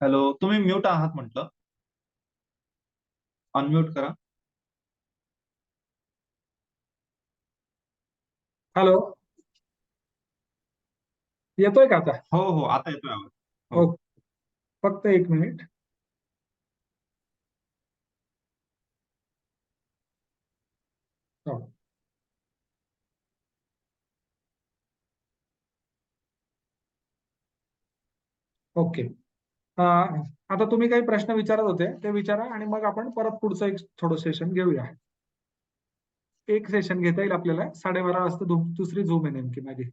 Hello, तुम्ही mute आहात म्हटलं. अनम्यूट करा. हॅलो. येतोय का आता? हो हो, आता येतोय आवाज. हो. ओके. फक्त 1 मिनिट. हो. ओके. आता तुम्ही काही प्रश्न विचारत होते ते विचारा आणि मग आपण परत पुढचं एक थोडं सेशन घेऊया. एक सेशन घेता येईल आपल्याला 12:30 वाजता दुसरी झूम आहे नेमकी माझी.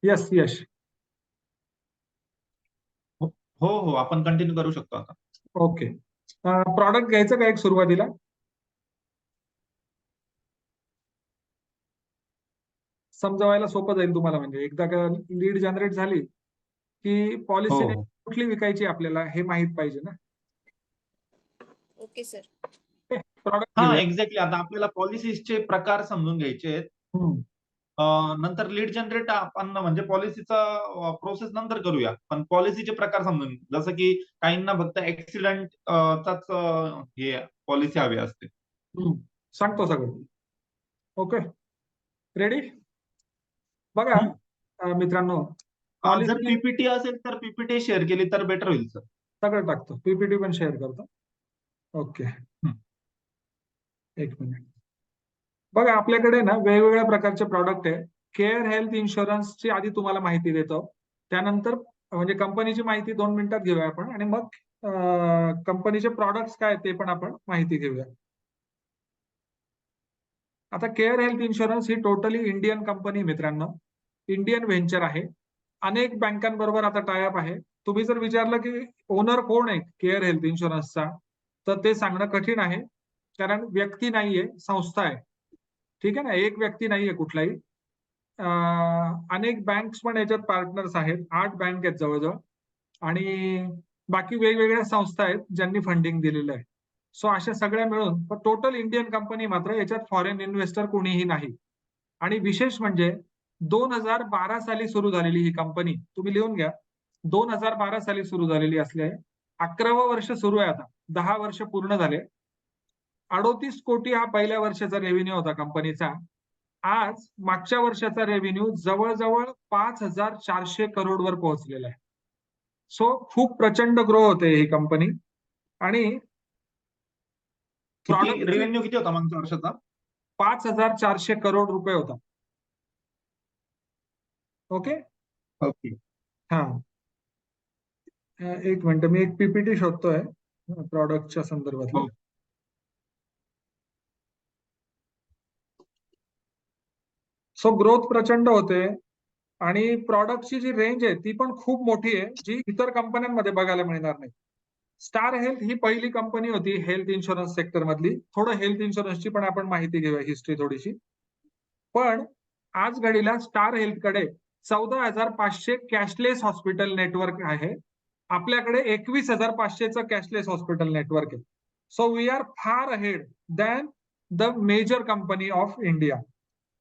यस यश. हो हो, आपण कंटिन्यू करू शकतो आता. ओके. प्रॉडक्ट घ्यायचं का एक सुरुवातीला? समजवायला सोपं जाईल तुम्हाला, म्हणजे एकदा का लीड जनरेट झाली की हो पॉलिसी हो. कुठली विकायची आपल्याला हे माहित पाहिजे ना. Okay sir. प्रॉडक्ट हा, घेऊया. एक्झॅक्टली. आता आपल्याला पॉलिसीजचे प्रकार समजून घ्यायचे आहेत. नंतर लीड जनरेट आपण म्हणजे पॉलिसीचा प्रोसेस नंतर करूया, पण पॉलिसीचे प्रकार समजून, जसं की काहींना फक्त ऍक्सिडेंट चाच हे पॉलिसी हवी असते. सांगतो सगळं. ओके. रेडी? बघा मित्रांनो, जर पॉलिसी पीपीटी असेल तर पीपीटी शेअर केली तर बेटर होईल सर. सगळं टाकतो, पीपीटी पण शेअर करतो. ओके. 1 मिनिट. बघा, आपल्याकडे ना वेगवेगळ्या प्रकारचे प्रॉडक्ट आहे. केअर हेल्थ इन्शुरन्सची आधी तुम्हाला माहिती देतो, त्यानंतर म्हणजे कंपनीची माहिती 2 मिनिटात घेऊया आपण, आणि मग कंपनीचे प्रॉडक्ट्स काय ते पण आपण माहिती घेऊया. आता केअर हेल्थ इन्शुरन्स ही टोटली इंडियन कंपनी मित्रांनो, इंडियन व्हेंचर आहे. अनेक बँकांबरोबर आता टायअप आहे. तुम्ही जर विचारलं की ओनर कोण आहे केअर हेल्थ इन्शुरन्सचा, तर ते सांगणं कठीण आहे, कारण व्यक्ती नाहीये, संस्था आहे. ठीक आहे ना, एक व्यक्ती नाहीये कुठलाही. अनेक बँक्स पण याच्यात पार्टनर्स आहेत, 8 बँक आहेत जवळजवळ, आणि बाकी वेगवेगळ्या संस्था आहेत ज्यांनी फंडिंग दिलेलं आहे. सो अशा सगळ्या मिळून टोटल इंडियन कंपनी, मात्र याच्यात फॉरेन इन्व्हेस्टर कोणीही नाही. आणि विशेष म्हणजे 2012 साली सुरू झालेली ही कंपनी, तुम्ही लिहून घ्या, 2012 साली सुरू झालेली असले 11वं वर्ष सुरू आहे आता, 10 वर्ष पूर्ण झाले. 38 कोटी हा पहिल्या वर्षाचा रेव्हेन्यू होता कंपनीचा. आज मागच्या वर्षाचा रेव्हेन्यू जवळजवळ 5,400 करोड वर पोहोचलेला आहे. सो खूप प्रचंड ग्रो होते ही कंपनी. आणि किती प्रॉडक्टची रेव्हेन्यू किती होता मागच्या वर्षाचा? 5,400 करोड रुपये होता. ओके. ओके. हा, 1 मिनिट, मी एक पीपीटी शोधतोय प्रॉडक्टच्या संदर्भातली. हो. सो ग्रोथ प्रचंड होते, आणि प्रॉडक्टची जी रेंज आहे ती पण खूप मोठी आहे, जी इतर कंपन्यांमध्ये बघायला मिळणार नाही. स्टार हेल्थ ही पहिली कंपनी होती हेल्थ इन्शुरन्स सेक्टर मधली. थोडं हेल्थ इन्शुरन्सची पण आपण माहिती घेऊया, हिस्ट्री थोडीशी. पण आज घडीला स्टार हेल्थकडे 14,500 कॅशलेस हॉस्पिटल नेटवर्क आहे. आपल्याकडे 21,500चं कॅशलेस हॉस्पिटल नेटवर्क आहे. So we are far ahead than the major company of India.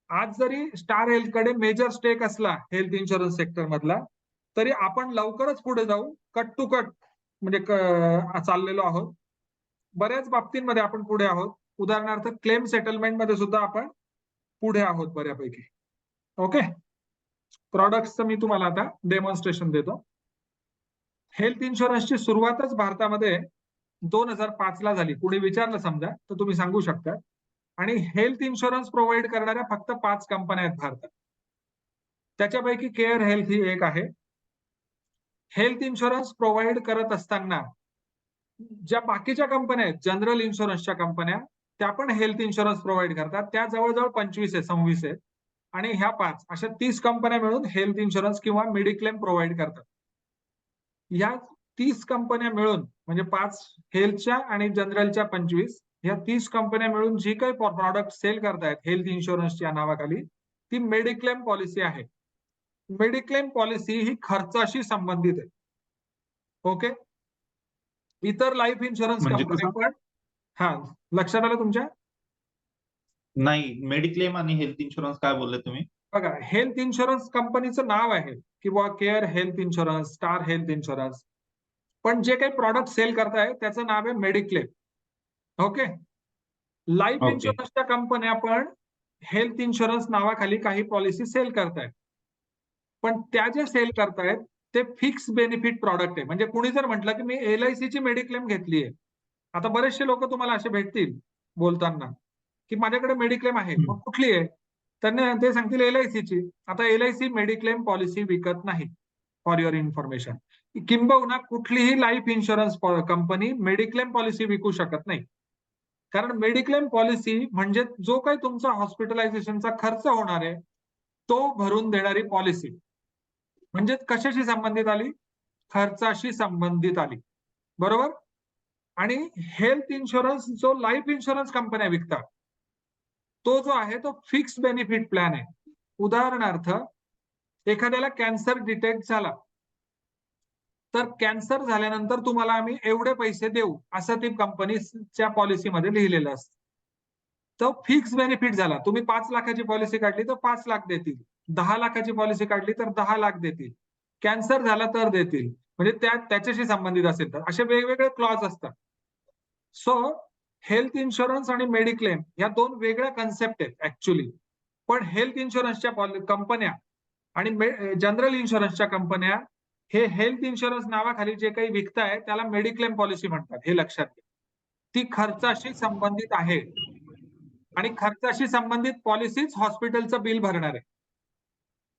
आज जरी स्टार हेल्थकडे मेजर स्टेक असला हेल्थ इन्शुरन्स सेक्टर मधला, तरी आपण लवकरच पुढे जाऊ, कट टू कट म्हणजे चाललेलो आहोत. बऱ्याच बाबतींमध्ये आपण पुढे आहोत. उदाहरणार्थ क्लेम सेटलमेंट मध्ये सुद्धा आपण पुढे आहोत बऱ्यापैकी. ओके. प्रॉडक्टचं मी तुम्हाला आता डेमॉन्स्ट्रेशन देतो. हेल्थ इन्शुरन्सची सुरुवातच भारतामध्ये 2005 ला झाली. कुणी विचारलं समजा तर तुम्ही सांगू शकता. आणि हेल्थ इन्शुरन्स प्रोव्हाइड करणाऱ्या फक्त 5 कंपन्या आहेत भारतात. त्याच्यापैकी केअर हेल्थ ही एक आहे. हेल्थ इन्शुरन्स प्रोव्हाइड करत असताना ज्या बाकीच्या कंपन्या आहेत, जनरल इन्शुरन्सच्या कंपन्या, त्या पण हेल्थ इन्शुरन्स प्रोव्हाइड करतात. त्या जवळजवळ 25 आहे, 26 आहेत. आणि ह्या 5 अशा 30 कंपन्या मिळून हेल्थ इन्शुरन्स किंवा मेडिक्लेम प्रोव्हाइड करतात. या 30 कंपन्या मिळून, म्हणजे 5 हेल्थच्या आणि जनरलच्या 25, या 30 कंपन्या मिळून जी काही प्रॉडक्ट सेल करतायत हेल्थ इन्शुरन्सच्या नावाखाली, ती मेडिक्लेम पॉलिसी आहे. मेडिक्लेम पॉलिसी ही खर्चाशी संबंधित आहे. ओके. इतर लाईफ इन्शुरन्स म्हणजे कंपन्या कसं? पण, हा, लक्षात आलं तुमच्या? नाही, मेडिक्लेम आणि हेल्थ इन्शुरन्स काय बोलले तुम्ही? बघा, हेल्थ इन्शुरन्स कंपनीचं नाव आहे किंवा care health insurance, star health insurance, पण जे काही प्रॉडक्ट सेल करताय त्याचं नाव आहे मेडिक्लेम. ओके. Life okay. इन्शुरन्सच्या कंपन्या पण हेल्थ इन्शुरन्स नावाखाली काही पॉलिसी सेल करतायत, पण त्या जे सेल करतायत ते फिक्स बेनिफिट प्रॉडक्ट आहे. म्हणजे कुणी जर म्हटलं की मी LIC ची मेडिक्लेम घेतलीये, आता बरेचसे लोक तुम्हाला असे भेटतील बोलताना की माझ्याकडे मेडिक्लेम आहे, हम्म. मग कुठली आहे? त्यांना ते सांगतील LIC ची. आता LIC मेडिक्लेम पॉलिसी विकत नाही, फॉर युअर इन्फॉर्मेशन. किंबहुना कुठलीही life insurance company mediclaim policy विकू शकत नाही. कारण मेडिक्लेम पॉलिसी म्हणजे जो काही तुमचा हॉस्पिटलायझेशनचा खर्च होणार आहे तो भरून देणारी पॉलिसी. म्हणजे कशाशी संबंधित आली? खर्चाशी संबंधित आली. बरोबर. आणि हेल्थ इन्शुरन्स जो लाईफ इन्शुरन्स कंपन्या विकतात तो जो आहे तो फिक्स बेनिफिट प्लॅन आहे. उदाहरणार्थ, एखाद्याला कॅन्सर डिटेक्ट झाला तर कॅन्सर झाल्यानंतर तुम्हाला आम्ही एवढे पैसे देऊ असं ती कंपनीच्या पॉलिसीमध्ये लिहिलेलं असतं. तो फिक्स बेनिफिट झाला. तुम्ही 5 लाखाची पॉलिसी काढली तर 5 लाख देतील, 10 लाखाची पॉलिसी काढली तर 10 लाख देतील, कॅन्सर झाला तर देतील. म्हणजे त्याच्याशी संबंधित असेल तर असे वेगवेगळे क्लॉज असतात. सो हेल्थ इन्शुरन्स आणि मेडिक्लेम या दोन वेगळ्या कन्सेप्ट आहेत ऍक्च्युली. पण हेल्थ इन्शुरन्सच्या कंपन्या आणि जनरल इन्शुरन्सच्या कंपन्या हे हेल्थ इन्शुरन्स नावाखाली जे काही विकताय त्याला मेडिक्लेम पॉलिसी म्हणतात, हे लक्षात घ्या. ती खर्चाशी संबंधित आहे आणि खर्चाशी संबंधित पॉलिसीच हॉस्पिटलचं बिल भरणार आहे.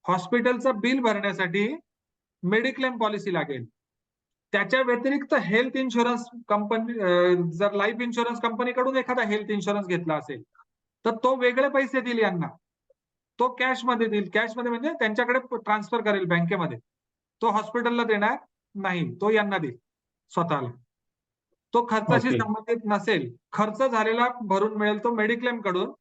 हॉस्पिटलचं बिल भरण्यासाठी मेडिक्लेम पॉलिसी लागेल. त्याच्या व्यतिरिक्त हेल्थ इन्शुरन्स कंपनी, जर लाईफ इन्शुरन्स कंपनीकडून एखादा हेल्थ इन्शुरन्स घेतला असेल तर तो वेगळे पैसे देईल यांना, तो कॅशमध्ये देईल. कॅशमध्ये म्हणजे त्यांच्याकडे ट्रान्सफर करेल बँकेमध्ये, तो हॉस्पिटलला देणार नाही, तो यांना देईल स्वतःला. तो खर्चाशी संबंधित नसेल, खर्च झालेला भरून मिळेल तो मेडिक्लेम कडून.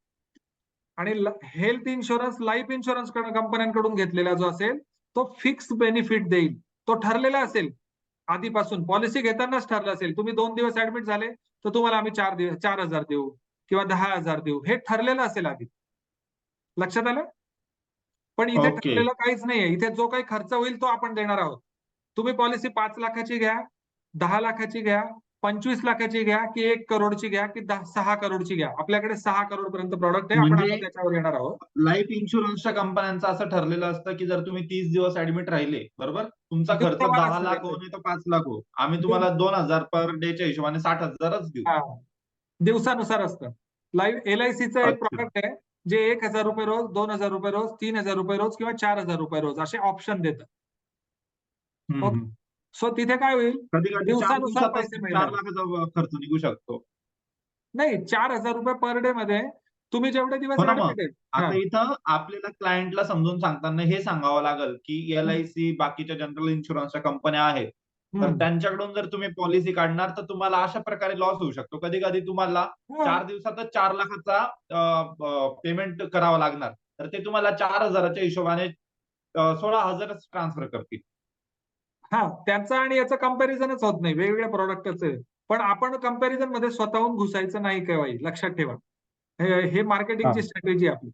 आणि हेल्थ इन्शुरन्स लाईफ इन्शुरन्स कंपन्यांकडून घेतलेला जो असेल तो फिक्स बेनिफिट देईल. तो ठरलेला असेल आधीपासून, पॉलिसी घेतानाच ठरलं असेल. तुम्ही 2 दिवस ऍडमिट झाले तर तुम्हाला आम्ही 4,000 देऊ किंवा 10,000 देऊ, हे ठरलेलं असेल आधी. लक्षात आलं? पण इथे ओके. ठरलेलं काहीच नाहीये. इथे जो काही खर्च होईल तो आपण देणार आहोत. तुम्ही पॉलिसी 5 लाखाची घ्या, 10 लाखाची घ्या, 25 लाखाची घ्या की 1 करोडची घ्या की 6 करोडची घ्या. आपल्याकडे 6 करोड पर्यंत प्रॉडक्ट आहे, आपण म्हणजे आता त्याच्यावर येणार आहोत. लाईफ इन्शुरन्सच्या कंपन्यांचं असं ठरलेलं असतं की जर तुम्ही 30 दिवस ऍडमिट राहिले, बरोबर, तुमचा खर्च दिवसावर 10 असतं लाख त्याचं. हो नाही तर 5 लाख हो, आम्ही तुम्हाला 2,000 पर डेच्या हिशोबाने 60,000च देऊ. हा, दिवसानुसार असतं. LICचं एक अच्छा. प्रॉडक्ट आहे जे 1,000 रुपये रोज, 2,000 रुपये रोज, 3,000 रुपये रोज किंवा 4,000 रुपये रोज असे ऑप्शन देतं. ओके. सो तिथे काय होईल? कधी कधी 4 दिवसानुसार दिवसातच पैसे 4 मिळणार. लाखाचा खर्च निघू शकतो. नाही, 4,000 रुपये पर डे मध्ये तुम्ही जेवढे दिवस हो ना. मग ऍडमिट आहेत. आता इथं आपल्याला क्लायंटला समजून सांगताना हे सांगावं लागेल की LIC बाकीच्या जनरल इन्शुरन्सच्या कंपन्या आहेत, तर त्यांच्याकडून जर तुम्ही पॉलिसी काढणार तर तुम्हाला अशा प्रकारे लॉस होऊ शकतो. कधी कधी तुम्हाला 4 दिवसातच 4 लाखाचा पेमेंट करावं लागणार, तर ते तुम्हाला 4,000च्या हिशोबाने 16,000च ट्रान्सफर करतील. हा, त्याचा आणि याचं कंपॅरिझनच होत नाही, वेगवेगळ्या प्रॉडक्टच आहे. पण आपण कंपॅरिझन मध्ये स्वतःहून घुसायचं नाही केव्हाही, लक्षात ठेवा. हे मार्केटिंगची स्ट्रॅटेजी आपली.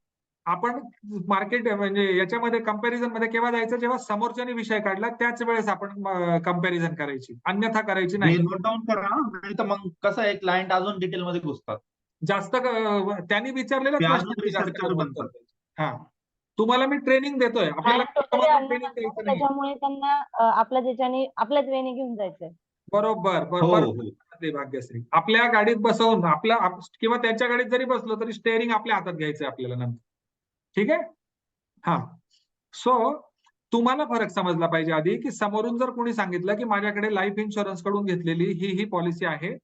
आपण मार्केट म्हणजे याच्यामध्ये कंपॅरिझन मध्ये केव्हा जायचं? जेव्हा समोरच्याने विषय काढला त्याच वेळेस आपण कंपॅरिझन करायची, अन्यथा करायची नाही. नोट डाऊन करा, नाही तर मग कसं आहे, क्लायंट अजून डिटेलमध्ये घुसतात. जास्त त्यांनी विचारलेल्या ते अजून प्रश्नांची जास्त रिसर्चर उत्तर बनतात. द्यायची. हा, तुम्हाला मी ट्रेनिंग देतोय, आपल्याला टोटली ट्रेनिंग द्यायचं नाही. त्याच्यामुळे त्यांना आपल्या त्याच्याने आपल्याच वेने घेऊन जायचंय. बरोबर हो, बरोबर. हो. भाग्यश्री, आपल्या गाडीत बसवून किंवा त्यांच्या गाडीत जरी बसलो तरी स्टेअरिंग आपल्या हातात घ्यायचंय आपल्याला नंतर. ठीक आहे. हा, सो तुम्हाला फरक समजला पाहिजे आधी की समोरून जर कोणी सांगितलं की माझ्याकडे लाईफ इन्शुरन्स कडून घेतलेली ही पॉलिसी आहे,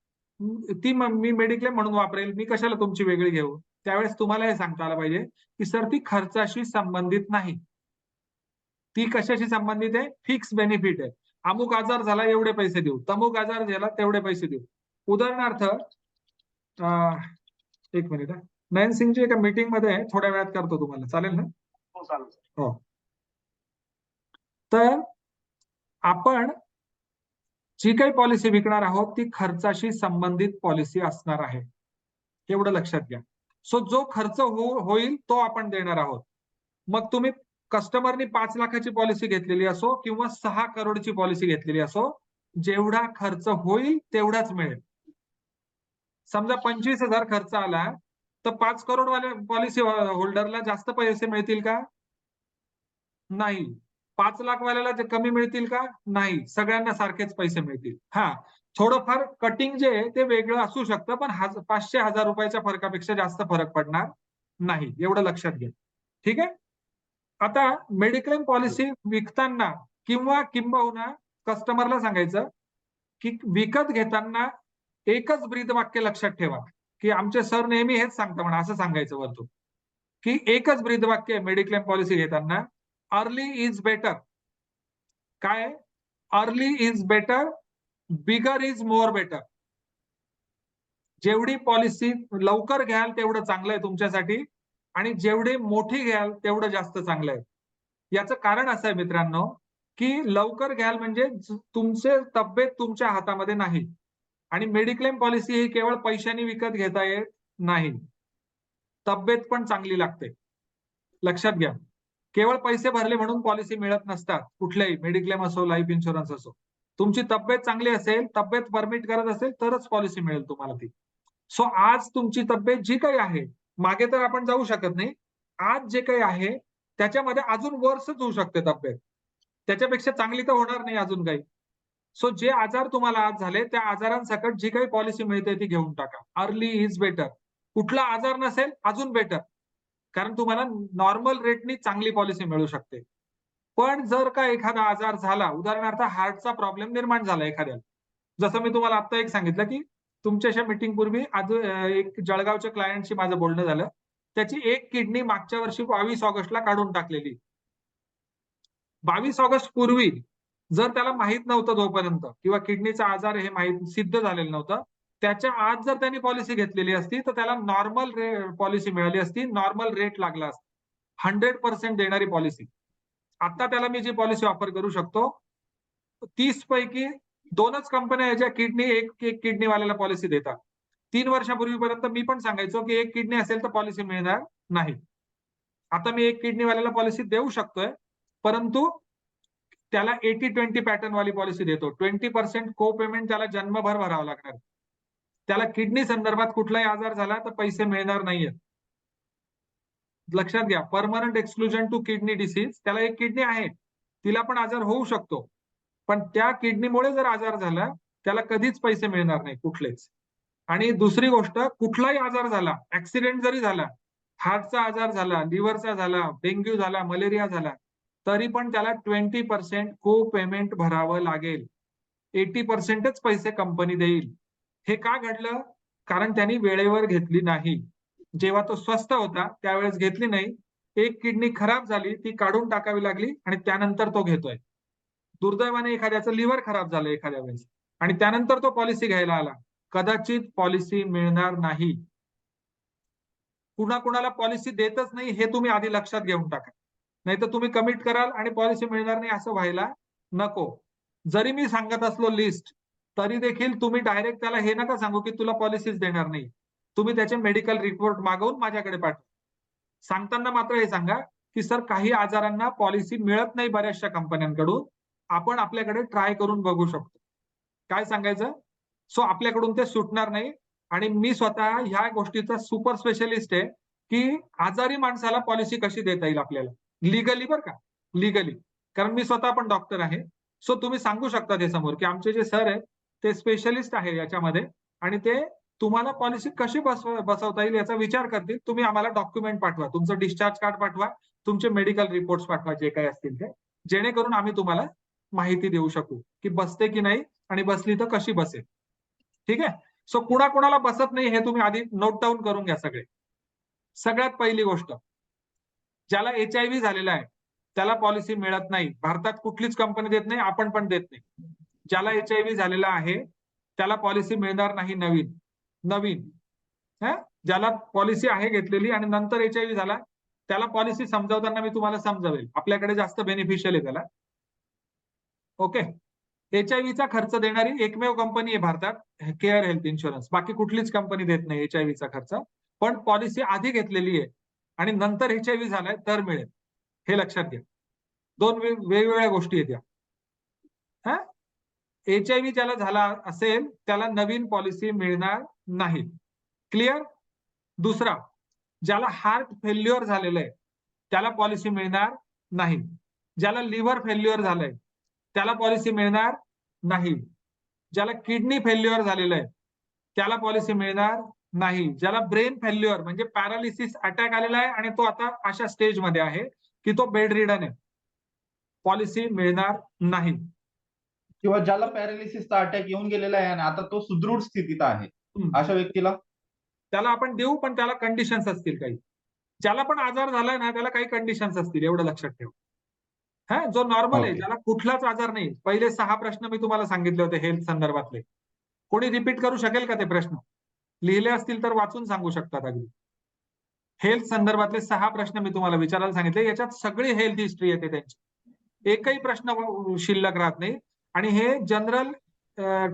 ती मी मेडिक्लेम म्हणून वापरेल, मी कशाला तुमची वेगळी घेऊ? त्यावेळेस तुम्हाला हे सांगता आलं पाहिजे की सर ती खर्चाशी संबंधित नाही, ती कशाशी संबंधित आहे? फिक्स बेनिफिट आहे. अमुक आजार झाला एवढे पैसे देऊ, तमुक आजार झाला तेवढे पैसे देऊ. उदाहरणार्थ, एक मिनिट, नयन सिंगची एका मीटिंग मध्ये थोड्या वेळात करतो तुम्हाला, चालेल ना? हो. तर आपण जी काही पॉलिसी विकणार आहोत ती खर्चाशी संबंधित पॉलिसी असणार आहे, एवढं लक्षात घ्या. सो जो खर्च होईल तो आपण देणार आहोत. मग तुम्ही कस्टमरनी 5 लाखाची पॉलिसी घेतलेली असो किंवा 6 करोडची पॉलिसी घेतलेली असो, जेवढा खर्च होईल तेवढाच मिळेल. समजा 25,000 खर्च आला तर 5 करोड वाल्या पॉलिसी होल्डरला जास्त पैसे मिळतील का? नाही. 5 लाख वाल्याला जे कमी मिळतील का? नाही. सगळ्यांना सारखेच पैसे मिळतील. हा, थोडंफार कटिंग जे आहे ते वेगळं असू शकतं, पण 500-1000 रुपयाच्या फरकापेक्षा जास्त फरक पडणार नाही. एवढं लक्षात घ्या. ठीक आहे. आता मेडिक्लेम पॉलिसी विकताना किंवा किंबहुना कस्टमरला सांगायचं की विकत घेताना एकच ब्रीदवाक्य लक्षात ठेवा, की आमचे सर नेहमी हेच सांगता म्हणा, असं सांगायचं वरतून, की एकच ब्रीदवाक्य आहे मेडिक्लेम पॉलिसी घेताना, अर्ली इज बेटर. काय? Early is better, bigger is more better. जेवढी पॉलिसी लवकर घ्याल तेवढं चांगलं आहे तुमच्यासाठी, आणि जेवढी मोठी घ्याल तेवढं जास्त चांगलं आहे. याचं कारण असं आहे मित्रांनो, की लवकर घ्याल म्हणजे तुमचे तब्येत तुमच्या हातामध्ये नाही, आणि मेडिक्लेम पॉलिसी ही केवळ पैशाने विकत घेता येत नाही. तब्येत पण चांगली लागते. लक्षात घ्या. केवळ पैसे भरले म्हणून पॉलिसी मिळत नसतात. कुठल्याही मेडिक्लेम असो, लाईफ इन्शुरन्स असो. तुमची तब्येत चांगली असेल, तब्येत परमिट करत असेल तरच पॉलिसी मिळेल तुम्हाला ती. सो आज तुमची तब्येत जी काही आहे, मागे तर आपण जाऊ शकत नाही, आज जे काही आहे त्याच्यामध्ये अजून वर्सच होऊ शकते तब्येत, त्याच्यापेक्षा चांगली तर होणार नाही अजून काही. सो जे आजार तुम्हाला आज झाले त्या आजारांसकट जी काही पॉलिसी मिळते ती घेऊन टाका. Early is better. कुठला आजार नसेल अजून बेटर, कारण तुम्हाला नॉर्मल रेटनी चांगली पॉलिसी मिळू शकते. पण जर का एखादा आजार झाला, उदाहरणार्थ हार्टचा प्रॉब्लेम निर्माण झाला एखाद्याला, जसं मी तुम्हाला आता एक सांगितलं की तुमच्याशी मीटिंग पूर्वी आज एक जळगावच्या क्लायंटशी माझं बोलणं झालं, त्याची एक किडनी मागच्या वर्षी 22 ऑगस्टला काढून टाकलेली. 22 ऑगस्ट पूर्वी जर त्याला माहित नव्हतं जोपर्यंत, किंवा किडनीचा आजार हे माहित सिद्ध झालेलं नव्हतं, त्याच्या आज जर त्यांनी पॉलिसी घेतलेली असती तर त्याला नॉर्मल पॉलिसी मिळाली असती, नॉर्मल रेट लागला असता, 100% देणारी पॉलिसी. आता त्याला मी जी पॉलिसी ऑफर करू शकतो, 30 पैकी 2च कंपन्या याच्या किडनी एक किडनीवाल्याला पॉलिसी देतात. 3 वर्षापूर्वीपर्यंत मी पण सांगायचो की एक किडनी असेल तर पॉलिसी मिळणार नाही. आता मी एक किडनीवाल्याला पॉलिसी देऊ शकतोय, परंतु त्याला 80-20 पॅटर्न वाली पॉलिसी देतो. 20% को पेमेंट त्याला जन्मभर भरावं लागणार. त्याला किडनी संदर्भात कुठलाही आजार झाला तर पैसे मिळणार नाहीयेत. लक्षात घ्या. Permanent exclusion to kidney disease. त्याला एक किडनी आहे, तिला पण आजार होऊ शकतो, पण त्या किडनीमुळे जर आजार झाला त्याला कधीच पैसे मिळणार नाही कुठलेच. आणि दुसरी गोष्ट, कुठलाही आजार झाला, ऍक्सिडेंट जरी झाला, हार्टचा आजार झाला, लिव्हरचा झाला, डेंग्यू झाला, मलेरिया झाला, तरी पण त्याला 20% को पेमेंट भरावं लागेल. 80%च पैसे कंपनी देईल. हे का घडलं? कारण त्यांनी वेळेवर घेतली नाही. जेव्हा तो स्वस्त होता त्यावेळेस घेतली नाही. एक किडनी खराब झाली, ती काढून टाकावी लागली, आणि त्यानंतर तो घेतोय. दुर्दैवाने एखाद्याचं लिव्हर खराब झालं एखाद्या वेळेस, आणि त्यानंतर तो पॉलिसी घ्यायला आला, कदाचित पॉलिसी मिळणार नाही. कुणाला पॉलिसी देतच नाही हे तुम्ही आधी लक्षात घेऊन टाका, नाही तर तुम्ही कमिट कराल आणि पॉलिसी मिळणार नाही, असं व्हायला नको. जरी मी सांगत असलो लिस्ट, तरी देखील तुम्ही डायरेक्ट त्याला हे नका सांगू की तुला पॉलिसीच देणार नाही. तुम्ही त्याचे मेडिकल रिपोर्ट मागवून माझ्याकडे पाठवा. सांगताना मात्र हे सांगा की सर काही आजारांना पॉलिसी मिळत नाही बऱ्याचशा कंपन्यांकडून, आपण आपल्याकडे ट्राय करून बघू शकतो. काय सांगायचं? सो आपल्याकडून ते सुटणार नाही. आणि मी स्वतः ह्या गोष्टीचा सुपर स्पेशलिस्ट आहे की आजारी माणसाला पॉलिसी कशी देता येईल आपल्याला लिगली, बरं का, लिगली. कारण मी स्वतः पण डॉक्टर आहे. सो तुम्ही सांगू शकता ते समोर की आमचे जे सर आहेत ते स्पेशलिस्ट आहे याच्यामध्ये, आणि ते तुम्हाला पॉलिसी कशी बसवता येईल याचा विचार करतील. तुम्ही आम्हाला डॉक्युमेंट पाठवा, तुमचं डिस्चार्ज कार्ड पाठवा, तुमचे मेडिकल रिपोर्ट्स पाठवा, जे काही असतील ते, जेणेकरून आम्ही तुम्हाला माहिती देऊ शकू की बसते की नाही, आणि बसली तर कशी बसेल. ठीक आहे. सो कुणाला बसत नाही हे तुम्ही आधी नोट डाऊन करून घ्या सगळे. सगळ्यात पहिली गोष्ट, ज्याला HIV झालेला आहे त्याला पॉलिसी मिळत नाही. भारतात कुठलीच कंपनी देत नाही, आपण पण देत नाही. ज्याला HIV झालेला आहे त्याला पॉलिसी मिळणार नाही. नवीन ज्याला पॉलिसी आहे घेतलेली आणि नंतर HIV झाला त्याला पॉलिसी समजावताना मी तुम्हाला समजावेल, आपल्याकडे जास्त बेनिफिशियल आहे त्याला. ओके. HIV खर्च देणारी एकमेव कंपनी आहे भारतात, केअर हेल्थ इन्शुरन्स. बाकी कुठलीच कंपनी देत नाही HIV खर्च. पण पॉलिसी आधी घेतलेली आहे आणि नंतर HIV झालाय तर मिळेल. हे लक्षात घ्या. दोन वेगवेगळ्या गोष्टी आहेत या. हा, HIV ज्याला झाला असेल त्याला नवीन पॉलिसी मिळणार नाही. क्लिअर? दुसरा, ज्याला हार्ट फेल्युअर झालेलं आहे त्याला पॉलिसी मिळणार नाही. ज्याला लिव्हर फेल्युअर झालंय त्याला पॉलिसी मिळणार नाही. ज्याला किडनी फेल्युअर झालेलं आहे त्याला पॉलिसी मिळणार नाही. ज्याला ब्रेन फेल्युअर म्हणजे पॅरालिसिस अटॅक आलेला आहे आणि तो आता अशा स्टेजमध्ये आहे की तो बेड रिडन आहे, पॉलिसी मिळणार नाही. किंवा ज्याला पॅरालिसिसचा अटॅक येऊन गेलेला आहे आणि आता तो सुदृढ स्थितीत आहे, अशा व्यक्तीला त्याला आपण देऊ, पण त्याला कंडिशन्स असतील काही. ज्याला पण आजार झालाय ना त्याला काही कंडिशन्स असतील, एवढं लक्षात ठेव. हा, जो नॉर्मल आहे, Okay. ज्याला कुठलाच आजार नाही. पहिले 6 प्रश्न मी तुम्हाला सांगितले होते हेल्थ संदर्भातले. कोणी रिपीट करू शकेल का ते प्रश्न? लिहिले असतील तर वाचून सांगू शकतात अगदी. हेल्थ संदर्भातले 6 प्रश्न मी तुम्हाला विचारायला सांगितले. याच्यात सगळी हेल्थ हिस्ट्री येते त्यांची, एकही प्रश्न शिल्लक राहत नाही. आणि हे जनरल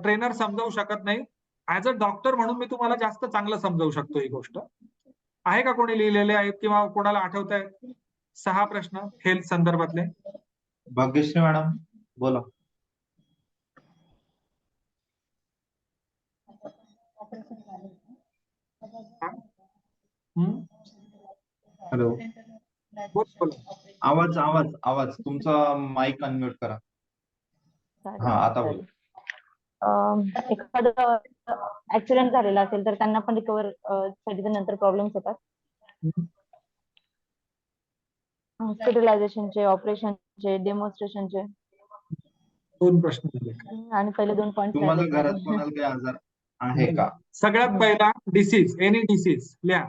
ट्रेनर समजावू शकत नाही. ऍज अ डॉक्टर म्हणून मी तुम्हाला जास्त चांगलं समजावू शकतो ही गोष्ट. आहे का कोणी लिहिलेले आहेत किंवा कोणाला आठवत आहेत 6 प्रश्न हेल्थ संदर्भातले? भाग्यश्री मॅडम बोला. हॅलो, बोल. आवाज आवाज आवाज तुमचा माईक अनम्यूट करा. हा, आता बोला. एखादं ऍक्सिडेंट झालेला असेल तर त्यांना पण रिकवर साठी नंतर प्रॉब्लेम्स येतात. हॉस्पिटलायझेशनचे, ऑपरेशनचे, डेमॉन्स्ट्रेशनचे. 2 प्रश्न झाले. आणि पहिले 2 पॉईंट तुम्हाला घरात कोणाला काही आजार आहे का? सगळ्यात पहिला डिसीज, एनी डिसीज लिहा.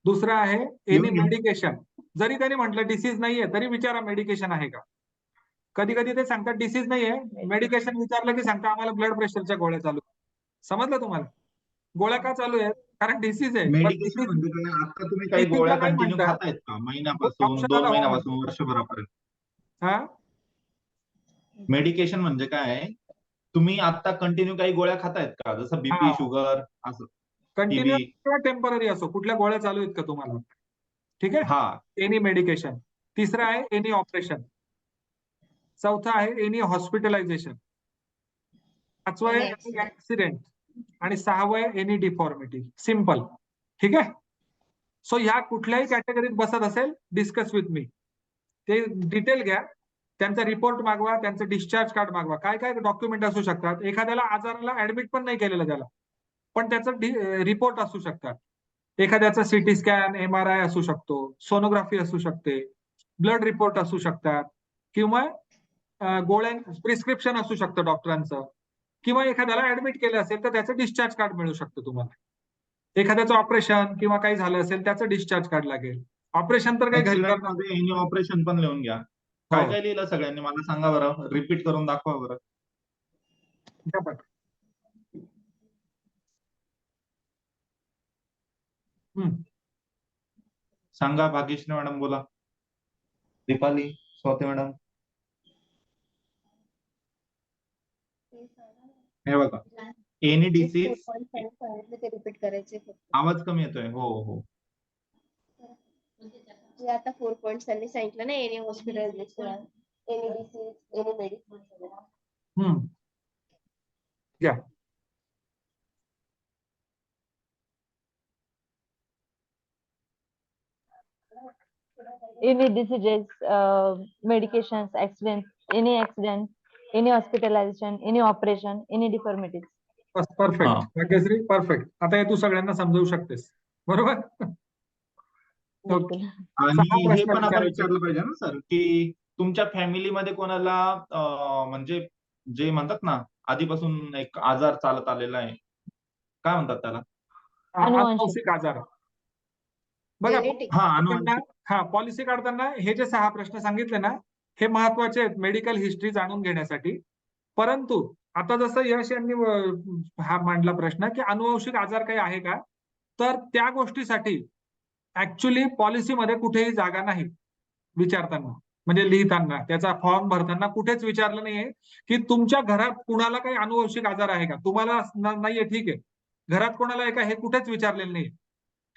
दुसरा आहे एनी घेऊन घे. मेडिकेशन. जरी त्यांनी म्हटलं डिसीज नाहीये तरी विचारा मेडिकेशन आहे का. कधी कधी ते सांगतात डिसीज नाहीये, मेडिकेशन विचारलं की सांगता आम्हाला ब्लड प्रेशरच्या गोळ्या चालू. समजलं तुम्हाला? गोळ्या का चालू आहेत? कारण डिसीज आहे. पण मेडिकेशन डिसीज म्हणजे काय? आता तुम्ही काही डिसीजला गोळ्या काय कंटिन्यू म्हणतात? खातायत का? महिन्यापासून, 2 औषधाला हो म्हणतात. महिन्यापासून, वर्षभरापर्यंत? हा, मेडिकेशन म्हणजे काय? तुम्ही आता कंटिन्यू काही गोळ्या खातायत का? जसं बीपी, हा. शुगर, असं कंटिन्यू टीबी. किंवा टेम्पररी असो, कुठल्या गोळ्या चालू आहेत का तुम्हाला? ठीक आहे, हा, एनी मेडिकेशन. तिसरा आहे एनी ऑपरेशन. चौथा आहे एनी हॉस्पिटलायझेशन. पाचवा आहे एनी ऍक्सिडेंट. आणि 6वं आहे एनी डिफॉर्मिटी. सिम्पल. ठीक आहे. सो ह्या कुठल्याही कॅटेगरीत बसत असेल, डिस्कस विथ मी. ते डिटेल घ्या, त्यांचा रिपोर्ट मागवा, त्यांचं डिस्चार्ज कार्ड मागवा. काय काय डॉक्युमेंट असू शकतात? एखाद्याला आजाराला ऍडमिट पण नाही केलेलं त्याला, पण त्याचं रिपोर्ट असू शकतात. एखाद्याचा सिटी स्कॅन, MRI असू शकतो, सोनोग्राफी असू शकते, ब्लड रिपोर्ट असू शकतात, किंवा गोळ्या प्रिस्क्रिप्शन असू शकतं डॉक्टरांचं, किंवा एखाद्याला ऍडमिट केलं असेल तर त्याचं डिस्चार्ज कार्ड मिळू शकतं तुम्हाला. एखाद्याचं ऑपरेशन किंवा काही झालं असेल त्याचं डिस्चार्ज कार्ड लागेल. ऑपरेशन तर काही घरी ऍक्सिडेंट करणार. मध्ये एनी ऑपरेशन पण लिहून घ्या. काय काय लिहिलं सगळ्यांनी मला सांगा बरं, रिपीट करून दाखवा बरं. सांगा. भाग्यश्री मॅडम बोला. दीपाली, स्वाती मॅडम. हे बघा, एनी डिसीज. ते रिपीट करायचे फक्त. आवाज कमी येतोय. हो हो. जे आता 4 पॉइंट्स त्यांनी सांगितलं ना, any hospitalisation, any disease, any medicine. या any diseases, medications, accidents, any hospitalization, any operation, any deformities. Perfect Bhagyashree, perfect. आता हे तू सगळ्यांना समजवू शकतेस, बरोबर? बिलकुल. आणि हे पण आपण विचारायचे. विचारलं पाहिजे ना सर, की तुमच्या फॅमिलीमध्ये कोणाला म्हणजे जे म्हणतात ना, आधीपासून एक आजार चालत आलेला आहे, काय म्हणतात त्याला? अनुवांशिक आजार. बघा, Genetic. हा, अनुवांशिक. हा, पॉलिसी काढताना हे जे 6 प्रश्न सांगितले ना, हे महत्वाचे आहेत मेडिकल हिस्ट्री जाणून घेण्यासाठी. परंतु आता जसं यश यांनी हा मांडला प्रश्न की अनुवंशिक आजार काही आहे का, तर त्या गोष्टीसाठी ऍक्च्युली पॉलिसीमध्ये कुठेही जागा नाही. विचारताना म्हणजे लिहिताना, त्याचा फॉर्म भरताना कुठेच विचारलं नाहीये की तुमच्या घरात कुणाला काही अनुवंशिक आजार आहे का. तुम्हाला नाहीये, ठीक आहे, घरात कोणाला आहे का हे कुठेच विचारलेलं नाही.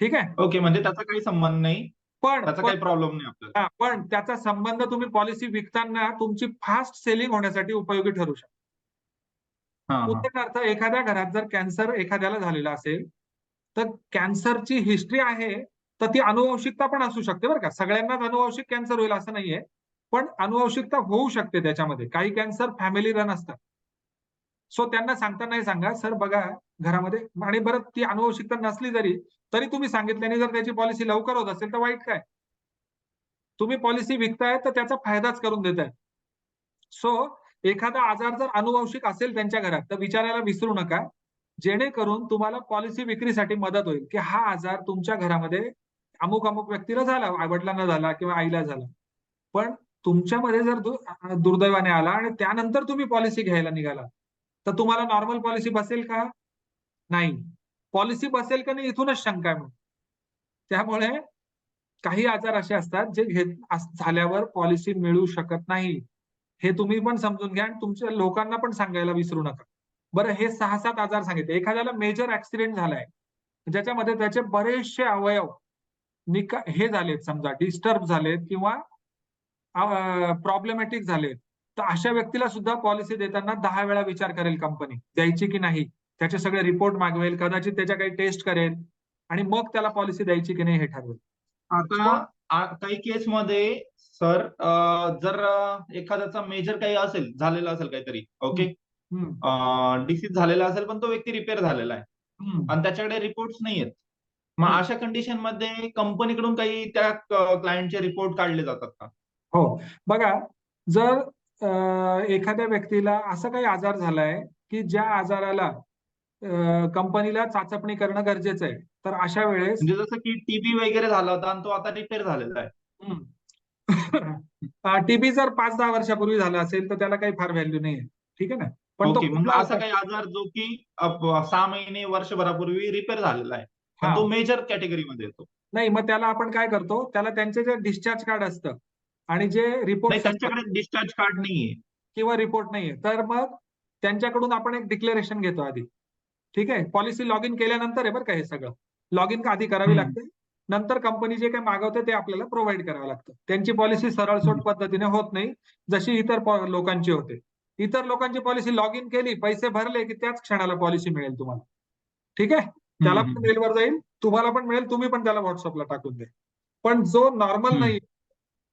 ठीक आहे. ओके, म्हणजे त्याचा काही संबंध नाही. पण त्याचा काही प्रॉब्लेम नाही आपल्याला. पण त्याचा संबंध तुम्ही पॉलिसी विकताना तुमची फास्ट सेलिंग होण्यासाठी उपयोगी ठरू शकतो. हा हा उदाहरणार्थ एखाद्या घरात जर कॅन्सर एखाद्याला झालेला असेल तर कॅन्सरची हिस्ट्री आहे तर ती अनुवंशिकता पण असू शकते बरं का. सगळ्यांनाच अनुवंशिक कॅन्सर होईल असं नाहीये, पण अनुवंशिकता होऊ शकते त्याच्यामध्ये. काही कॅन्सर फॅमिली रन असतात. सो त्यांना सांगता नाही सांगा सर बघा घरामध्ये, आणि बरं ती अनुवंशिकता नसली तरी तुम्ही सांगितल्याने जर त्याची पॉलिसी लवकर होत असेल तर वाईट काय. तुम्ही पॉलिसी विकताय तर त्याचा फायदाच करून देताय. सो एखादा आजार जर अनुवंशिक असेल त्यांच्या घरात तर विचारायला विसरू नका, जेणेकरून तुम्हाला पॉलिसी विक्रीसाठी मदत होईल की हा आजार तुमच्या घरामध्ये अमुक अमुक व्यक्तीला झाला, वडिलांना झाला किंवा आईला झाला, पण तुमच्यामध्ये जर दुर्दैवाने आला आणि त्यानंतर तुम्ही पॉलिसी घ्यायला निघाला तर तुम्हाला नॉर्मल पॉलिसी बसेल का? नाही. पॉलिसी बसेल का नाही इथूनच शंका आहे. त्यामुळे काही आजार असे असतात जे झाल्यावर पॉलिसी मिळू शकत नाही. हे तुम्ही पण समजून घ्या आणि तुमच्या लोकांना पण सांगायला विसरू नका. बरं, हे 6-7 आजार सांगितले. एखाद्याला मेजर ऍक्सिडेंट झालाय ज्याच्यामध्ये त्याचे बरेचसे अवयव हे झालेत, समजा डिस्टर्ब झालेत किंवा प्रॉब्लेमॅटिक झालेत, तर अशा व्यक्तीला सुद्धा पॉलिसी देताना 10 वेळा विचार करेल कंपनी द्यायची की नाही. त्याचे सगळे रिपोर्ट मागवेल, कदाचित त्याच्या काही टेस्ट करेल आणि मग त्याला पॉलिसी द्यायची की नाही हे ठरवेल. आता काही केसमध्ये सर जर एखाद्याचा मेजर काही असेल, झालेला असेल काहीतरी, ओके, डिसीज झालेला असेल पण तो व्यक्ती रिपेअर झालेला आहे आणि त्याच्याकडे रिपोर्ट्स नाही आहेत, मग अशा कंडिशन मध्ये कंपनीकडून काही त्या क्लायंटचे रिपोर्ट काढले जातात का? हो, बघा जर एखाद्या व्यक्तीला असा काही आजार झालाय की ज्या आजाराला कंपनीला चाचपणी करणं गरजेचं आहे, तर अशा वेळेस म्हणजे जसं की टीबी वगैरे झाला होता आणि तो आता रिपेअर झालेला आहे. टीबी जर 5-10 वर्षापूर्वी झाला असेल तर त्याला काही फार व्हॅल्यू नाही आहे, ठीक आहे ना. पण तो ओके, मग असा काही आजार जो की 6 महिने वर्षभरापूर्वी रिपेअर झालेला आहे पण तो मेजर कॅटेगरीमध्ये येतो. नाही, मग त्याला आपण काय करतो, त्याला त्यांचे जे डिस्चार्ज कार्ड असतं आणि जे रिपोर्ट नाही, त्यांच्याकडे डिस्चार्ज कार्ड नाहीये किंवा रिपोर्ट नाहीये, तर मग त्यांच्याकडून आपण एक डिक्लेरेशन घेतो आधी, ठीक आहे. पॉलिसी लॉग इन केल्यानंतर आहे बरं का हे सगळं. लॉग इन आधी करावी लागते, नंतर कंपनी जे काही मागवते ते आपल्याला प्रोव्हाइड करावं लागतं. त्यांची पॉलिसी सरळसोट पद्धतीने होत नाही जशी इतर लोकांची होते. इतर लोकांची पॉलिसी लॉग इन केली, पैसे भरले की त्याच क्षणाला पॉलिसी मिळेल तुम्हाला, ठीक आहे. त्याला पण मेलवर जाईल, तुम्हाला पण मिळेल, तुम्ही पण त्याला व्हॉट्सअपला टाकून द्या. पण जो नॉर्मल नाही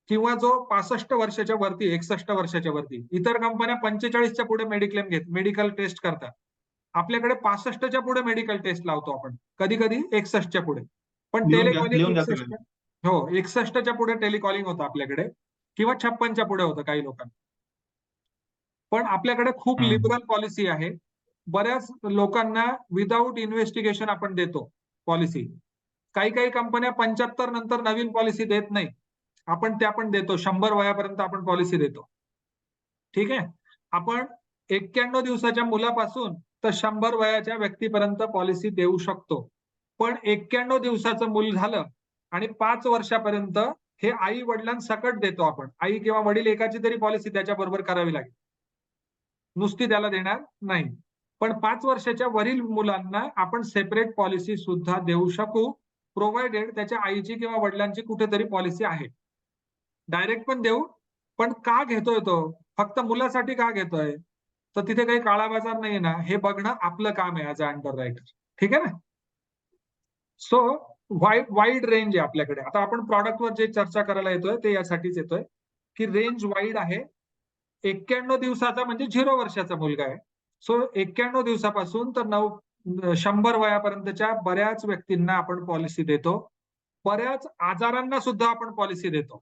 किंवा जो 65 वर्षाच्या वरती, 61 वर्षाच्या वरती, इतर कंपन्या 45च्या पुढे मेडिकल टेस्ट करतात. आपल्याकडे 65च्या पुढे मेडिकल टेस्ट लावतो आपण, कधी कधी 61च्या पुढे. पण टेलिकॉलिंग 61च्या पुढे टेलिकॉलिंग होतं आपल्याकडे किंवा 56च्या पुढे होतं काही लोकांना. पण आपल्याकडे खूप लिबरल पॉलिसी आहे. बऱ्याच लोकांना विदाऊट इन्व्हेस्टिगेशन आपण देतो पॉलिसी. काही कंपन्या 75 नंतर नवीन पॉलिसी देत नाही, आपण त्या पण देतो. 100 वयापर्यंत आपण पॉलिसी देतो, ठीक आहे. आपण 91 दिवसाच्या मुलापासून तर 100 वयाच्या व्यक्तीपर्यंत पॉलिसी देऊ शकतो. पण 91 दिवसाचं मूल झालं आणि 5 वर्षापर्यंत हे आई वडिलांसकट देतो आपण. आई किंवा वडील एकाची तरी पॉलिसी त्याच्या बरोबर करावी लागेल, नुसती त्याला देणार नाही. पण 5 वर्षाच्या वरील मुलांना आपण सेपरेट पॉलिसी सुद्धा देऊ शकू, प्रोव्हाइडेड त्याच्या आईची किंवा वडिलांची कुठेतरी पॉलिसी आहे. डायरेक्ट पण देऊ, पण का घेतोय तो, फक्त मुलासाठी का घेतोय, तर तिथे काही काळा बाजार नाही ना, हे बघणं आपलं काम आहे ऍज अ अंडर रायटर, ठीक आहे ना. सो वाईड रेंज आहे आपल्याकडे. आता आपण प्रॉडक्टवर जे चर्चा करायला येतोय ते यासाठीच येतोय की रेंज वाईड आहे. 91 दिवसाचा म्हणजे 0 वर्षाचा मुलगा आहे. सो 91 दिवसापासून तर 100 वयापर्यंतच्या बऱ्याच व्यक्तींना आपण पॉलिसी देतो. बऱ्याच आजारांना सुद्धा आपण पॉलिसी देतो.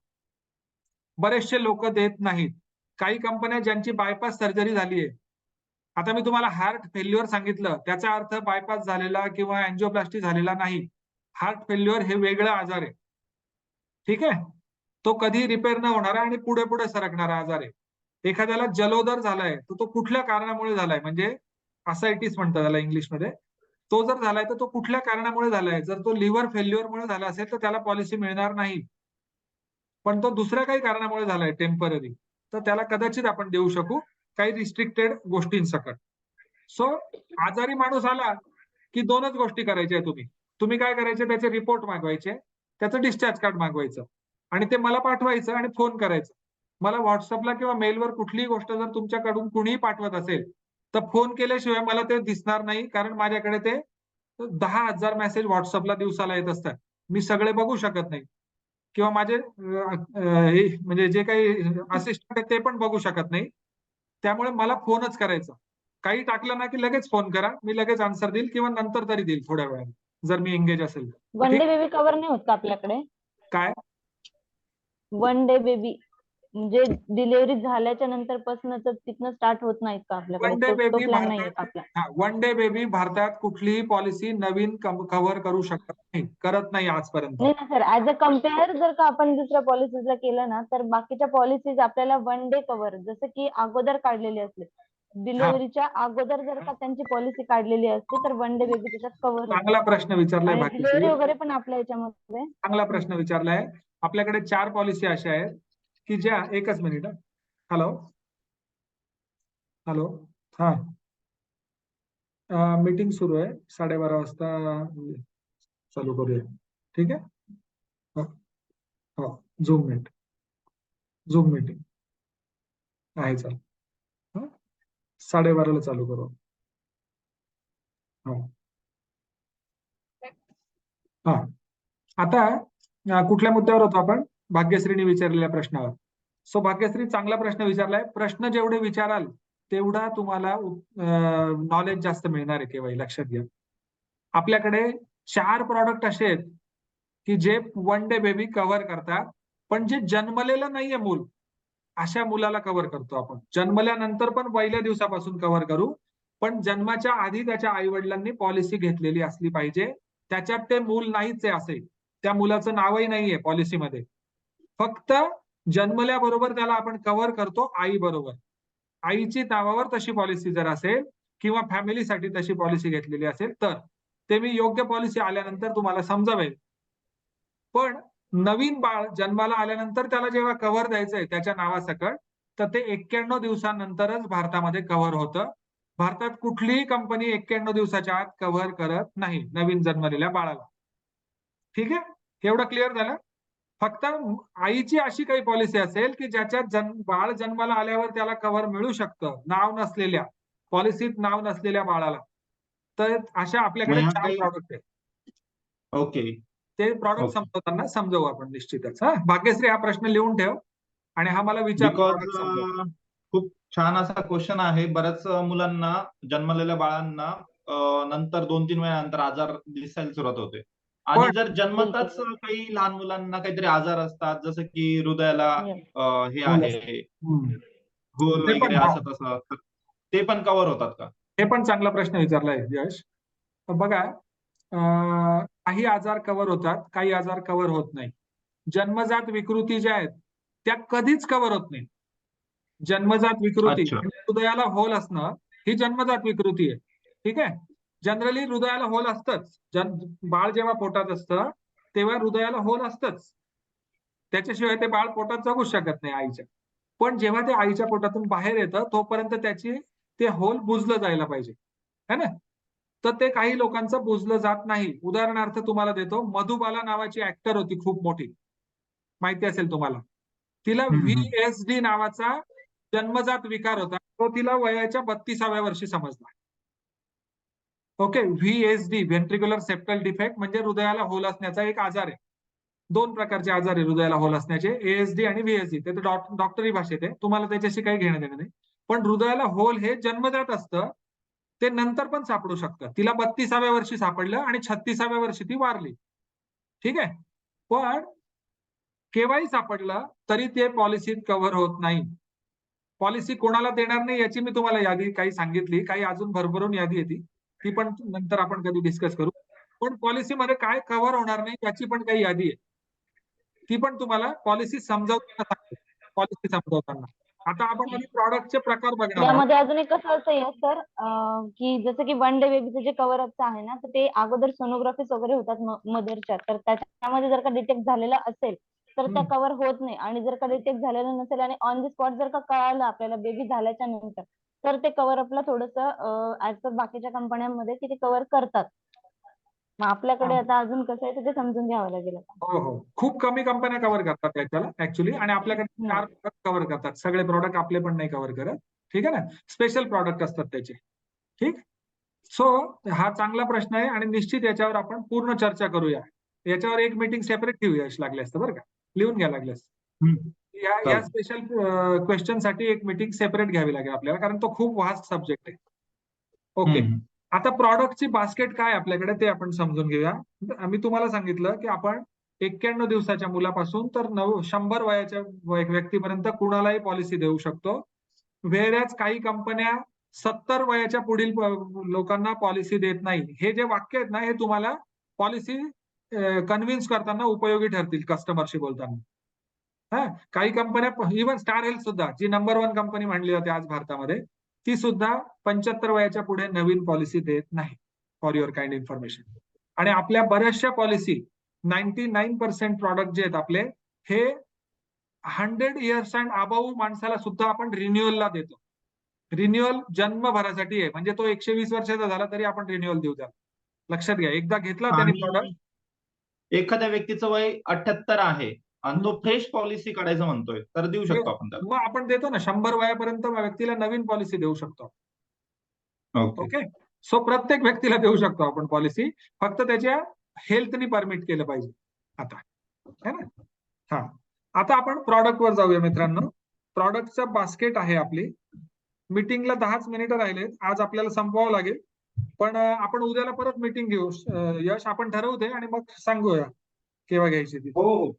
बरेचसे लोक देत नाहीत. काही कंपन्या ज्यांची बायपास सर्जरी झाली आहे, आता मी तुम्हाला हार्ट फेल्युअर सांगितलं, त्याचा अर्थ बायपास झालेला किंवा अँजिओप्लास्टी झालेला नाही. हार्ट फेल्युअर हे वेगळा आजार आहे, ठीक आहे. तो कधी रिपेअर न होणारा आणि पुढे पुढे सरकणारा आजार आहे. एखाद्याला जलोदर झालाय तर तो कुठल्या कारणामुळे झालाय, म्हणजे असायटिस म्हणतात त्याला इंग्लिशमध्ये. तो जर झालाय तर तो कुठल्या कारणामुळे झालाय. जर तो लिव्हर फेल्युअरमुळे झाला असेल तर त्याला पॉलिसी मिळणार नाही. पण तो दुसऱ्या काही कारणामुळे झालाय टेम्पररी, तर त्याला कदाचित आपण देऊ शकू काही रिस्ट्रिक्टेड गोष्टींसकट. सो आजारी माणूस आला की 2च गोष्टी करायच्या तुम्ही काय करायचे, त्याचे रिपोर्ट मागवायचे त्याचं डिस्चार्ज कार्ड मागवायचं आणि ते मला पाठवायचं आणि फोन करायचं. मला व्हॉट्सअपला किंवा मेलवर कुठलीही गोष्ट जर तुमच्याकडून कुणीही पाठवत असेल तर फोन केल्याशिवाय मला ते दिसणार नाही, कारण माझ्याकडे ते 10,000 मेसेज व्हॉट्सअपला दिवसाला येत असतात. मी सगळे बघू शकत नाही किंवा माझे म्हणजे जे काही असिस्टंट आहेत ते पण बघू शकत नाही. त्यामुळे मला फोनच करायचा. काही टाकलं ना की लगेच फोन करा, मी लगेच आन्सर देईल किंवा नंतर तरी देईल थोड्या वेळाने, जर मी एंगेज असेल तर. वन ठीक डे बेबी कव्हर नाही होत का आपल्याकडे? काय? वन डे बेबी म्हणजे डिलिव्हरी झाल्याच्या नंतर पासून तिथनं स्टार्ट होत नाहीत का आपल्याकडे? वन डे तो बेबी प्लॅन नाहीये का भारतात, आपला? वन डे बेबी भारतात कुठलीही पॉलिसी नवीन कव्हर करू शकत नाही, करत नाही आजपर्यंत. नाही ना सर, ऍज अ कम्पेअर जर का आपण दुसऱ्या पॉलिसीजला केलं ना, तर बाकीच्या पॉलिसीज आपल्याला वन डे कव्हर जसं की अगोदर काढलेली असते, डिलिव्हरीच्या अगोदर जर का त्यांची पॉलिसी काढलेली असते तर वन डे बेबी त्याच्यात कव्हर होतं. चांगला प्रश्न विचारलाय आणि भाग्यश्री, डिलिव्हरी वगैरे पण आपल्या याच्यामध्ये. चांगला प्रश्न विचारलाय. आपल्याकडे 4 पॉलिसी अशा आहेत की ज्या, एकच मिनिट. हॅलो हॅलो, हा मीटिंग सुरू आहे, 12:30 वाजता चालू करूया. ठीक आहे, हो हो, झूम मीटिंग आहे, चाल 12:30 चालू करू. हो हा, आता कुठल्या मुद्द्यावर होतो आपण? भाग्यश्रीने विचारलेल्या प्रश्नावर. सो भाग्यश्री चांगला प्रश्न विचारलाय. प्रश्न जेवढे विचाराल तेवढा तुम्हाला नॉलेज जास्त मिळणार आहे केव्हाही, लक्षात घ्या. आपल्याकडे 4 प्रॉडक्ट असे आहेत की जे वन डे बेबी कव्हर करतात, पण जे जन्मलेलं नाहीये मूल, अशा मुलाला कव्हर करतो आपण. जन्मल्यानंतर पण पहिल्या दिवसापासून कव्हर करू, पण जन्माच्या आधी त्याच्या आई वडिलांनी पॉलिसी घेतलेली असली पाहिजे. त्याच्यात ते मूल नाहीच आहे असे, त्या मुलाचं नावही नाहीये पॉलिसीमध्ये, फक्त जन्मल्याबरोबर त्याला आपण कव्हर करतो आई बरोबर. आईची नावावर तशी पॉलिसी जर असेल किंवा फॅमिलीसाठी तशी पॉलिसी घेतलेली असेल तर ते मी योग्य पॉलिसी आल्यानंतर तुम्हाला समजावेल. पण नवीन बाळ जन्माला आल्यानंतर त्याला जेव्हा कव्हर द्यायचंय त्याच्या नावासकट, तर ते 91 दिवसानंतरच भारतामध्ये कव्हर होतं. भारतात कुठलीही कंपनी 91 दिवसाच्या आत कव्हर करत नाही नवीन जन्मलेल्या बाळाला. ठीक आहे, एवढं क्लिअर झालं. फक्त आईची अशी काही पॉलिसी असेल की ज्याच्यात बाळ जन्माला आल्यावर त्याला कव्हर मिळू शकतं, नाव नसलेल्या पॉलिसीत, नाव नसलेल्या बाळाला, तर अशा आपल्याकडे 4 प्रॉडक्ट आहेत. ओके, ते प्रॉडक्ट समजवताना समजवू आपण निश्चितच. हा भाग्यश्री, हा प्रश्न लिहून ठेव आणि हा मला विचार. बिकॉज खूप छान असा क्वेश्चन आहे. बऱ्याच मुलांना, जन्मलेल्या बाळांना नंतर 2-3 महिन्यानंतर आजार दिसायला सुरुवात होते. आणि जर जन्मताच काही लहान मुलांना काहीतरी आजार असतात, जसं की हृदयाला हे आहे, गोल वगैरे असं तसं, ते पण कव्हर होतात का? हे पण चांगला प्रश्न विचारलाय यश. बघा, काही आजार कव्हर होतात, काही आजार कव्हर होत नाही. जन्मजात विकृती ज्या आहेत त्या कधीच कव्हर होत नाही. जन्मजात विकृती, हृदयाला होल असणं ही जन्मजात विकृती आहे. ठीक आहे, जनरली हृदयाला होल असतंच. बाळ जेव्हा पोटात असतं तेव्हा हृदयाला होल असतंच, त्याच्याशिवाय ते बाळ पोटात जगू शकत नाही आईच्या. पण जेव्हा ते आईच्या पोटातून बाहेर येतं तोपर्यंत ते होल बुजलं जायला पाहिजे, है ना. तर ते काही लोकांचं बुजलं जात नाही. उदाहरणार्थ तुम्हाला देतो, मधुबाला नावाची ऍक्टर होती खूप मोठी, माहिती असेल तुम्हाला. तिला VSD नावाचा जन्मजात विकार होता, तो तिला वयाच्या 32व्या वर्षी समजला. Okay, VSD, ventricular septal defect, म्हणजे हृदयाला होल असण्याचा एक आजार आहे. 2 प्रकारचे आजार आहे हृदयाला होल असण्याचे, ASD आणि VSD. ते डॉक्टरी भाषेत आहे, तुम्हाला त्याच्याशी काही घेणं देणं नाही. पण हृदयाला होल हे जन्मजात असतं, ते नंतर पण सापडू शकतं. तिला 32व्या वर्षी सापडलं आणि 36व्या वर्षी ती वारली. ठीक आहे, पण केव्हाही सापडलं तरी ते पॉलिसीत कव्हर होत नाही. पॉलिसी कोणाला देणार नाही याची मी तुम्हाला यादी काही सांगितली, काही अजून भरभरून यादी येते, ती पण नंतर आपण कधी डिस्कस करू. पण पॉलिसीमध्ये काय कव्हर होणार नाही याची पण काही यादी आहे, ती पण तुम्हाला पॉलिसी समजावताना सांगतो. पॉलिसी समजावताना आता आपण आधी प्रॉडक्टचे प्रकार बघणार आहोत. यामध्ये अजून एक कसं असतं सर, की जसं की वन डे बेबीचं जे कव्हर अपचं आहे ना, तर ते अगोदर सोनोग्राफीज वगैरे होतात मदरच्या, तर त्याच्यामध्ये जर का डिटेक्ट झालेलं असेल तर त्या कव्हर होत नाही. आणि जर का डिटेक्ट झालेलं नसेल आणि ऑन द स्पॉट जर का कळालं आपल्याला बेबी झाल्याच्या नंतर, तर ते कव्हर अपला थोडंसं ऍज पर बाकीच्या कंपन्यांमध्ये ते कव्हर करतात. मग आपल्याकडे हा. आता अजून कसं आहे ते समजून घ्यावं लागेल आता. हो हो, खूप कमी कंपन्या कव्हर करतात त्याच्याला ऍक्च्युली, आणि आपल्याकडे 4 प्रोडक्ट कव्हर करतात. सगळे प्रोडक्ट आपले पण नाही कव्हर करत, ठीक आहे ना. स्पेशल प्रॉडक्ट असतात त्याचे, ठीक. सो हा चांगला प्रश्न आहे आणि निश्चित याच्यावर आपण पूर्ण चर्चा करूया. याच्यावर एक मीटिंग सेपरेट ठेवूया लागले असतं, बरं का, लिहून घ्या लागल्यास. या चालेल. स्पेशल क्वेश्चन साठी एक मीटिंग सेपरेट घ्यावी लागेल आपल्याला, कारण तो खूप वास्ट सब्जेक्ट आहे. ओके, आता प्रॉडक्टची बास्केट काय आपल्याकडे ते आपण समजून घेऊया. मी तुम्हाला सांगितलं की आपण 91 दिवसाच्या मुलापासून तर 100 वयाच्या व्यक्तीपर्यंत कुणालाही पॉलिसी देऊ शकतो. व्हेअरएज काही कंपन्या 70 वयाच्या पुढील लोकांना पॉलिसी देत नाही. हे जे वाक्य आहेत ना, हे तुम्हाला पॉलिसी कन्व्हिन्स करताना उपयोगी ठरतील कस्टमरशी बोलताना. हा, काही कंपन्या, इव्हन स्टार हेल्थ सुद्धा, जी नंबर 1 कंपनी मानली जाते आज भारतामध्ये, ती सुद्धा 75 वयाच्या पुढे नवीन पॉलिसी देत नाही. For your kind information. आणि आपल्या बऱ्याचशा पॉलिसी 99% प्रॉडक्ट जे आहेत आपले, हे 100 इयर्स अँड अबाऊ माणसाला सुद्धा आपण रिन्युअलला देतो. रिन्युअल जन्मभरासाठी आहे, म्हणजे तो 120 वर्षाचा झाला तरी आपण रिन्युअल देऊ त्याला. लक्षात घ्या, एकदा घेतला त्यांनी आणि प्रॉडक्ट. एखाद्या व्यक्तीचं वय 78 आहे आणि तो फ्रेश पॉलिसी काढायचं म्हणतोय, तर देऊ शकतो आपण त्याला. मग आपण देतो ना, 100 वयापर्यंत व्यक्तीला नवीन पॉलिसी देऊ शकतो. ओके. ओके, सो प्रत्येक व्यक्तीला देऊ शकतो आपण पॉलिसी, फक्त त्याच्या हेल्थनी परमिट केलं पाहिजे आता, है ना. हा, आता आपण प्रॉडक्ट वर जाऊया मित्रांनो. प्रॉडक्टचं बास्केट आहे आपली. मीटिंगला 10च मिनिटं राहिलेत, आज आपल्याला संपवावं लागेल, पण आपण उद्याला परत मीटिंग घेऊ. यश, आपण ठरवू दे आणि मग सांगूया केव्हा घ्यायची ती. हो हो,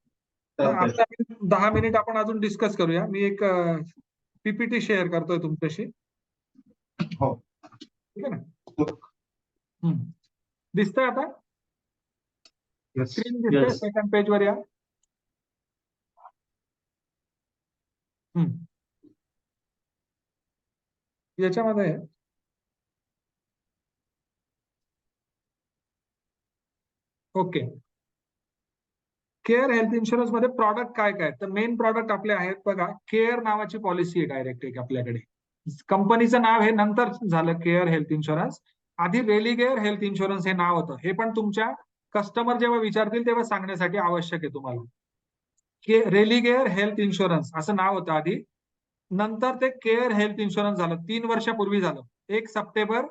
चालतंय. आता 10 मिनिट आपण अजून डिस्कस करूया. मी एक पीपीटी शेअर करतोय तुमच्याशी, हो. ठीक आहे ना. दिसतंय आता Yes, स्क्रीन दिसतंय. yes. सेकंड पेज वर या. याच्यामध्ये ओके, केअर हेल्थ इन्शुरन्स मध्ये प्रॉडक्ट काय काय, तर मेन प्रॉडक्ट आपले आहेत बघा. केअर नावाची पॉलिसी आहे डायरेक्ट एक आपल्याकडे. कंपनीचं नाव हे नंतर झालं केअर हेल्थ इन्शुरन्स. आधी रेलिगेअर हेल्थ इन्शुरन्स हे नाव होतं. हे पण तुमच्या कस्टमर जेव्हा विचारतील तेव्हा सांगण्यासाठी आवश्यक आहे तुम्हाला. रेलिगेअर हेल्थ इन्शुरन्स असं नाव होतं आधी. नंतर ते केअर हेल्थ इन्शुरन्स झालं, 3 वर्षापूर्वी झालं. 1 सप्टेंबर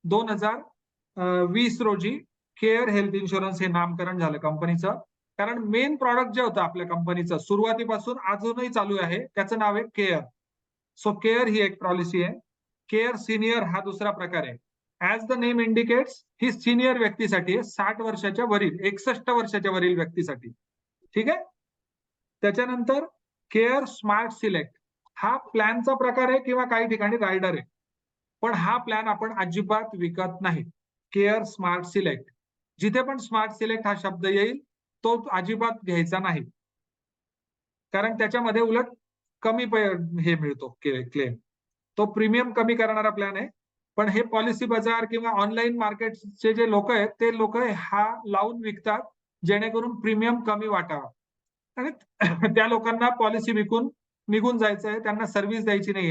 2020 रोजी केअर हेल्थ इन्शुरन्स हे नामकरण झालं कंपनीचं. कारण मेन प्रॉडक्ट जे होतं आपल्या कंपनीचं सुरुवातीपासून अजूनही चालू आहे, त्याचं नाव आहे केअर. सो केअर ही एक पॉलिसी आहे. केअर सिनियर हा दुसरा प्रकार आहे. As the name indicates, he senior व्यक्तीसाठी आहे, 60 वर्षाच्या वरील, 61 वर्षाच्या वरील व्यक्तीसाठी, ठीक आहे. त्याच्यानंतर केअर स्मार्ट सिलेक्ट हा प्लॅनचा प्रकार आहे किंवा काही ठिकाणी रायडर आहे, पण हा प्लॅन आपण अजिबात विकत नाही. केअर स्मार्ट सिलेक्ट, जिथे पण स्मार्ट सिलेक्ट हा शब्द येईल तो अजिबात घ्यायचा नाही, कारण त्याच्यामध्ये उलट कमी हे मिळतो क्लेम. तो प्रीमियम कमी करणारा प्लॅन आहे. पण हे पॉलिसी बाजार किंवा ऑनलाईन मार्केटचे जे लोक आहेत ते लोक हा लावून विकतात, जेणेकरून प्रीमियम कमी वाटावा. आणि त्या लोकांना पॉलिसी विकून निघून जायचं आहे, त्यांना सर्व्हिस द्यायची नाही.